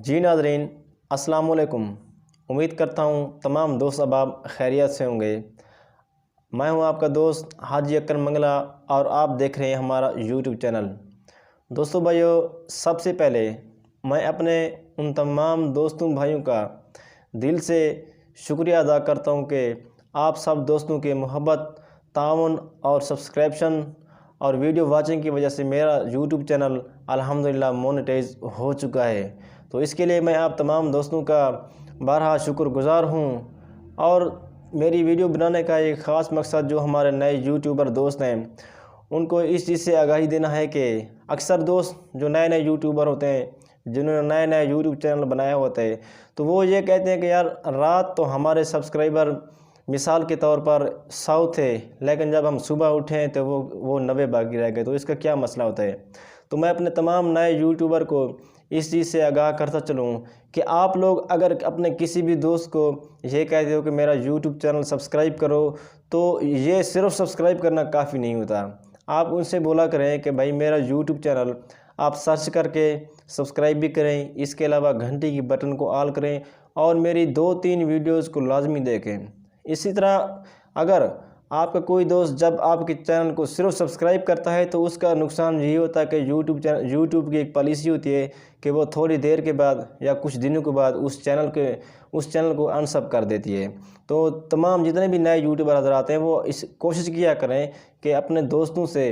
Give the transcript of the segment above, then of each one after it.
जी नाज़रीन, अस्सलाम वालेकुम। उम्मीद करता हूँ तमाम दोस्त अहबाब खैरियत से होंगे। मैं हूँ आपका दोस्त हाजी अकरम मंगला और आप देख रहे हैं हमारा यूट्यूब चैनल। दोस्तों भाइयों, सबसे पहले मैं अपने उन तमाम दोस्तों भाइयों का दिल से शुक्रिया अदा करता हूँ कि आप सब दोस्तों के मोहब्बत, ताउन और सब्सक्रिप्शन और वीडियो वाचिंग की वजह से मेरा यूट्यूब चैनल अल्हम्दुलिल्लाह मोनेटाइज हो चुका है। तो इसके लिए मैं आप तमाम दोस्तों का बारहा शुक्रगुज़ार हूँ। और मेरी वीडियो बनाने का एक ख़ास मकसद जो हमारे नए यूट्यूबर दोस्त हैं उनको इस चीज़ से आगाही देना है कि अक्सर दोस्त जो नए नए यूट्यूबर होते हैं, जिन्होंने नए नए यूट्यूब चैनल बनाया होता है, तो वो ये कहते हैं कि यार रात तो हमारे सब्सक्राइबर मिसाल के तौर पर 100 थे, लेकिन जब हम सुबह उठें तो वो 90 बाकी रह गए। तो इसका क्या मसला होता है? तो मैं अपने तमाम नए यूट्यूबर को इस चीज़ से आगाह करता चलूँ कि आप लोग अगर अपने किसी भी दोस्त को ये कहते हो कि मेरा यूट्यूब चैनल सब्सक्राइब करो, तो ये सिर्फ सब्सक्राइब करना काफ़ी नहीं होता। आप उनसे बोला करें कि भाई मेरा यूट्यूब चैनल आप सर्च करके सब्सक्राइब भी करें, इसके अलावा घंटी की बटन को ऑल करें और मेरी 2-3 वीडियोज़ को लाजमी देखें। इसी तरह अगर आपका कोई दोस्त जब आपके चैनल को सिर्फ सब्सक्राइब करता है तो उसका नुकसान यही होता है कि यूट्यूब की एक पॉलिसी होती है कि वो थोड़ी देर के बाद या कुछ दिनों के बाद उस चैनल को अनसब कर देती है। तो तमाम जितने भी नए यूट्यूबर हज़रात हैं वो इस कोशिश किया करें कि अपने दोस्तों से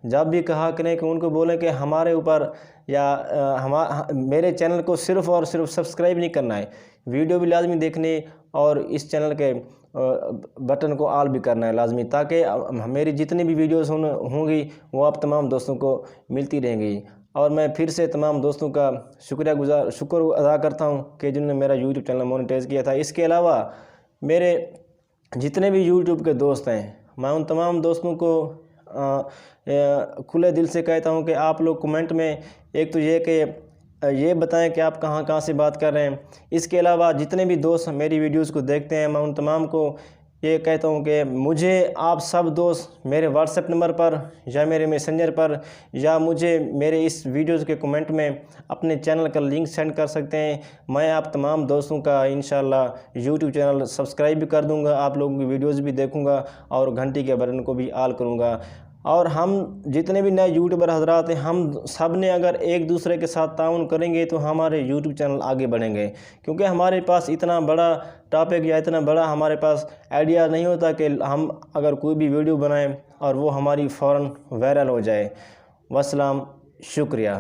जब भी कहा करें कि उनको बोलें कि हमारे ऊपर या मेरे चैनल को सिर्फ़ और सिर्फ सब्सक्राइब नहीं करना है, वीडियो भी लाजमी देखनी और इस चैनल के बटन को ऑल भी करना है लाजमी, ताकि मेरी जितनी भी वीडियोस होंगी वो आप तमाम दोस्तों को मिलती रहेंगी। और मैं फिर से तमाम दोस्तों का शुक्र अदा करता हूँ कि जिन्होंने मेरा यूट्यूब चैनल मोनेटाइज किया था। इसके अलावा मेरे जितने भी यूट्यूब के दोस्त हैं, मैं उन तमाम दोस्तों को खुले दिल से कहता हूँ कि आप लोग कमेंट में एक तो ये बताएं कि आप कहाँ से बात कर रहे हैं। इसके अलावा जितने भी दोस्त मेरी वीडियोस को देखते हैं, मैं उन तमाम को ये कहता हूँ कि मुझे आप सब दोस्त मेरे व्हाट्सएप नंबर पर या मेरे मैसेंजर पर या मुझे मेरे इस वीडियोस के कमेंट में अपने चैनल का लिंक सेंड कर सकते हैं। मैं आप तमाम दोस्तों का इंशाल्लाह यूट्यूब चैनल सब्सक्राइब भी कर दूँगा, आप लोगों की वीडियोज़ भी देखूँगा और घंटी के बटन को भी ऑल करूँगा। और हम जितने भी नए यूट्यूबर हजरात हैं, हम सब ने अगर एक दूसरे के साथ ताउन करेंगे तो हमारे यूट्यूब चैनल आगे बढ़ेंगे। क्योंकि हमारे पास इतना बड़ा टॉपिक या इतना बड़ा हमारे पास आइडिया नहीं होता कि हम अगर कोई भी वीडियो बनाएं और वो हमारी फ़ौरन वायरल हो जाए। वस्सलाम, शुक्रिया।